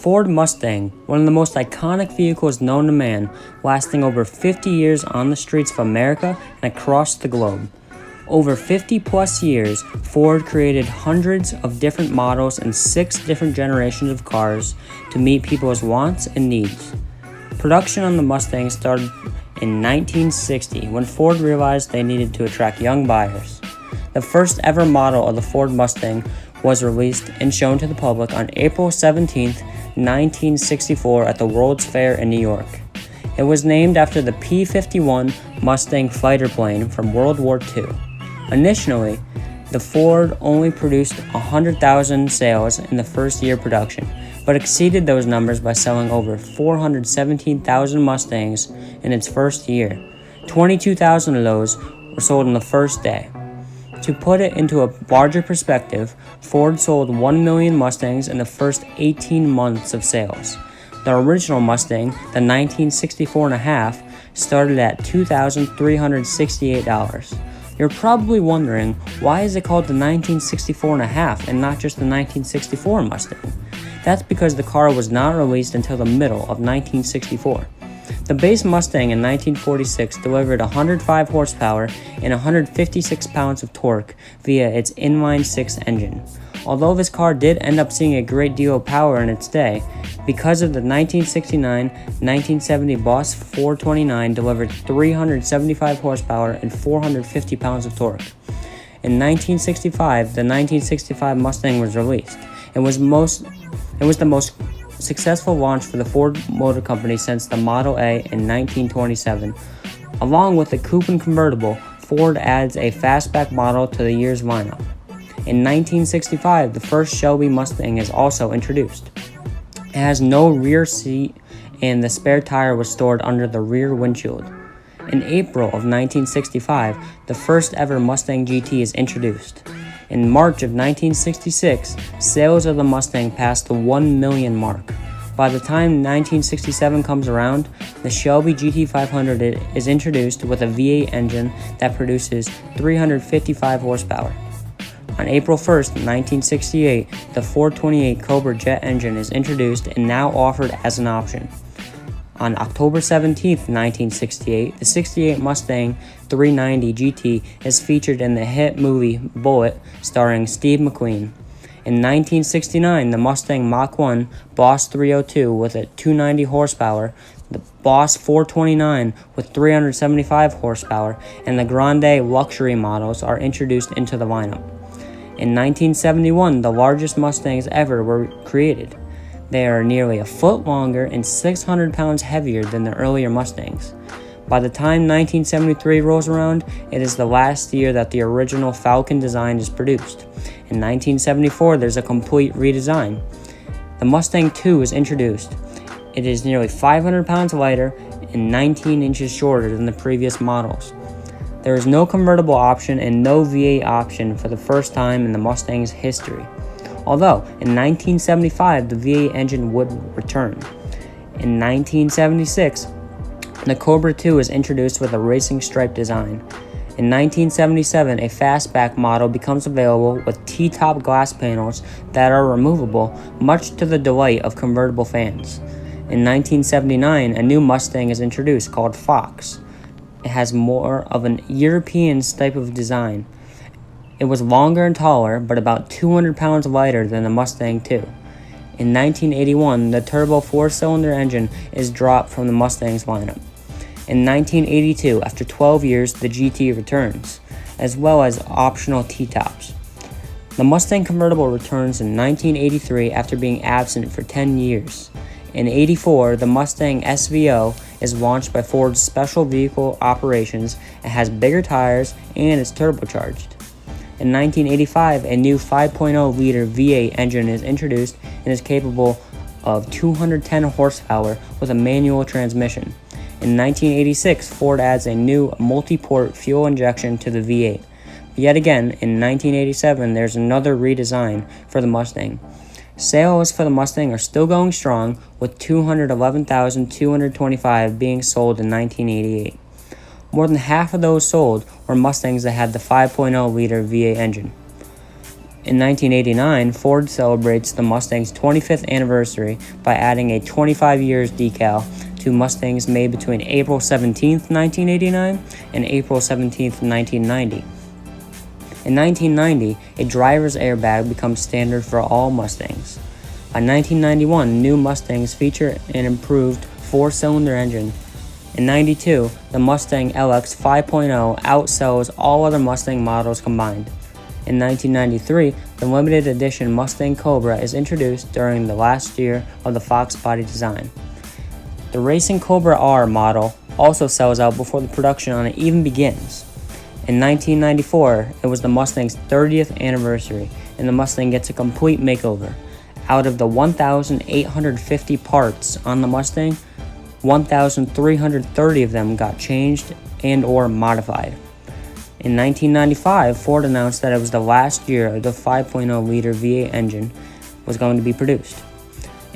Ford Mustang, one of the most iconic vehicles known to man, lasting over 50 years on the streets of America and across the globe. Over 50 plus years, Ford created hundreds of different models and 6 different generations of cars to meet people's wants and needs. Production on the Mustang started in 1960 when Ford realized they needed to attract young buyers. The first ever model of the Ford Mustang was released and shown to the public on April 17, 1964 at the World's Fair in New York. It was named after the P-51 Mustang fighter plane from World War II. Initially, the Ford only produced 100,000 sales in the first year of production, but exceeded those numbers by selling over 417,000 Mustangs in its first year. 22,000 of those were sold on the first day. To put it into a larger perspective, Ford sold 1 million Mustangs in the first 18 months of sales. The original Mustang, the 1964.5, started at $2,368. You're probably wondering, why is it called the 1964.5 and not just the 1964 Mustang? That's because the car was not released until the middle of 1964. The base Mustang in 1946 delivered 105 horsepower and 156 pounds of torque via its inline-six engine. Although this car did end up seeing a great deal of power in its day, because of the 1969-1970 Boss 429 delivered 375 horsepower and 450 pounds of torque. In 1965, the 1965 Mustang was released. It was the most successful launch for the Ford Motor Company since the Model A in 1927. Along with the coupe and convertible, Ford adds a fastback model to the year's lineup. In 1965, the first Shelby Mustang is also introduced. It has no rear seat and the spare tire was stored under the rear windshield. In April of 1965, the first ever Mustang GT is introduced. In March of 1966, sales of the Mustang passed the 1 million mark. By the time 1967 comes around, the Shelby GT500 is introduced with a V8 engine that produces 355 horsepower. On April 1st, 1968, the 428 Cobra jet engine is introduced and now offered as an option. On October 17, 1968, the 68 Mustang 390 GT is featured in the hit movie Bullitt, starring Steve McQueen. In 1969, the Mustang Mach-1 Boss 302 with a 290 horsepower, the Boss 429 with 375 horsepower, and the Grande luxury models are introduced into the lineup. In 1971, the largest Mustangs ever were created. They are nearly a foot longer and 600 pounds heavier than the earlier Mustangs. By the time 1973 rolls around, it is the last year that the original Falcon design is produced. In 1974, there's a complete redesign. The Mustang II is introduced. It is nearly 500 pounds lighter and 19 inches shorter than the previous models. There is no convertible option and no V8 option for the first time in the Mustang's history. Although, in 1975, the V8 engine would return. In 1976, the Cobra II is introduced with a racing stripe design. In 1977, a fastback model becomes available with T-top glass panels that are removable, much to the delight of convertible fans. In 1979, a new Mustang is introduced called Fox. It has more of an European type of design. It was longer and taller, but about 200 pounds lighter than the Mustang II. In 1981, the turbo 4-cylinder engine is dropped from the Mustang's lineup. In 1982, after 12 years, the GT returns, as well as optional T-tops. The Mustang convertible returns in 1983 after being absent for 10 years. In 84, the Mustang SVO is launched by Ford's Special Vehicle Operations. It has bigger tires and is turbocharged. In 1985, a new 5.0-liter V8 engine is introduced and is capable of 210 horsepower with a manual transmission. In 1986, Ford adds a new multi-port fuel injection to the V8. Yet again, in 1987, there's another redesign for the Mustang. Sales for the Mustang are still going strong, with 211,225 being sold in 1988. More than half of those sold were Mustangs that had the 5.0-liter V8 engine. In 1989, Ford celebrates the Mustang's 25th anniversary by adding a 25 years decal to Mustangs made between April 17, 1989 and April 17, 1990. In 1990, a driver's airbag becomes standard for all Mustangs. By 1991, new Mustangs feature an improved 4-cylinder engine. In 92, the Mustang LX 5.0 outsells all other Mustang models combined. In 1993, the limited edition Mustang Cobra is introduced during the last year of the Fox body design. The Racing Cobra R model also sells out before the production on it even begins. In 1994, it was the Mustang's 30th anniversary, and the Mustang gets a complete makeover. Out of the 1,850 parts on the Mustang, 1,330 of them got changed and or modified. In 1995, Ford announced that it was the last year the 5.0-liter V8 engine was going to be produced.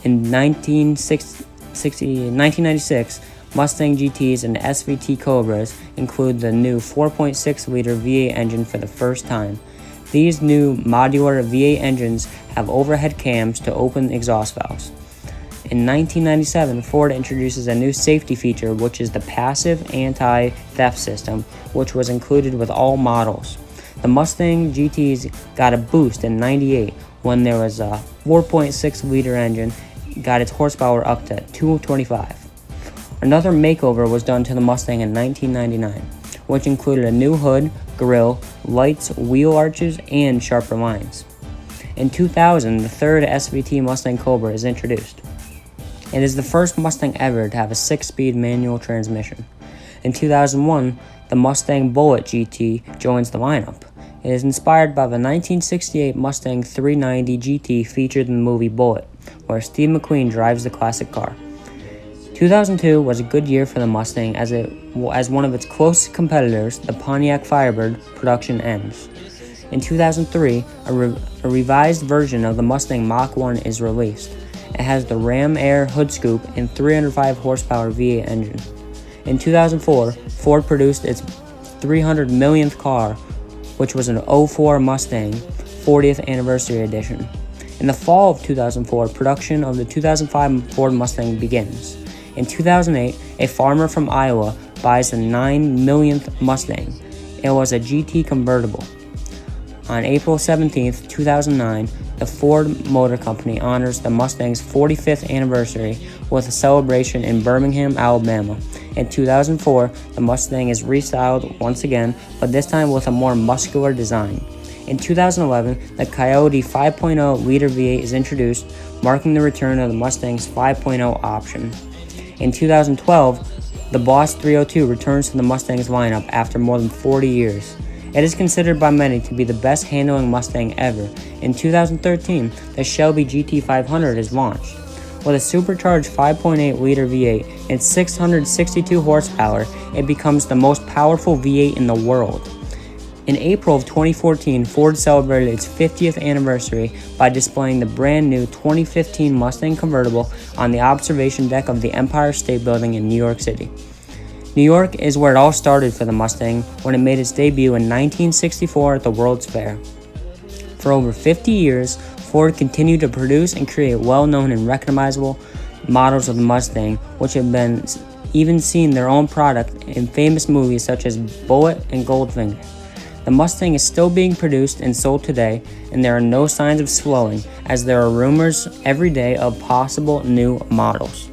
In 1996, Mustang GTs and SVT Cobras include the new 4.6-liter V8 engine for the first time. These new modular V8 engines have overhead cams to open exhaust valves. In 1997, Ford introduces a new safety feature, which is the passive anti-theft system, which was included with all models. The Mustang GTs got a boost in 98 when there was a 4.6-liter engine, got its horsepower up to 225. Another makeover was done to the Mustang in 1999, which included a new hood, grille, lights, wheel arches, and sharper lines. In 2000, the third SVT Mustang Cobra is introduced. It is the first Mustang ever to have a 6-speed manual transmission. In 2001, the Mustang Bullitt GT joins the lineup. It is inspired by the 1968 Mustang 390 GT featured in the movie Bullitt, where Steve McQueen drives the classic car. 2002 was a good year for the Mustang as one of its close competitors, the Pontiac Firebird, production ends. In 2003, a revised version of the Mustang Mach 1 is released. It has the Ram Air hood scoop and 305 horsepower V8 engine. In 2004, Ford produced its 300 millionth car, which was an 04 Mustang 40th anniversary edition. In the fall of 2004, production of the 2005 Ford Mustang begins. In 2008, a farmer from Iowa buys the 9 millionth Mustang. It was a GT convertible. On April 17, 2009, the Ford Motor Company honors the Mustang's 45th anniversary with a celebration in Birmingham, Alabama. In 2004, the Mustang is restyled once again, but this time with a more muscular design. In 2011, the Coyote 5.0-liter V8 is introduced, marking the return of the Mustang's 5.0 option. In 2012, the Boss 302 returns to the Mustang's lineup after more than 40 years. It is considered by many to be the best handling Mustang ever. In 2013, the Shelby GT500 is launched. With a supercharged 5.8-liter V8 and 662 horsepower, it becomes the most powerful V8 in the world. In April of 2014, Ford celebrated its 50th anniversary by displaying the brand new 2015 Mustang convertible on the observation deck of the Empire State Building in New York City. New York is where it all started for the Mustang when it made its debut in 1964 at the World's Fair. For over 50 years, Ford continued to produce and create well-known and recognizable models of the Mustang, which have been even seen their own product in famous movies such as Bullitt and Goldfinger. The Mustang is still being produced and sold today, and there are no signs of slowing, as there are rumors every day of possible new models.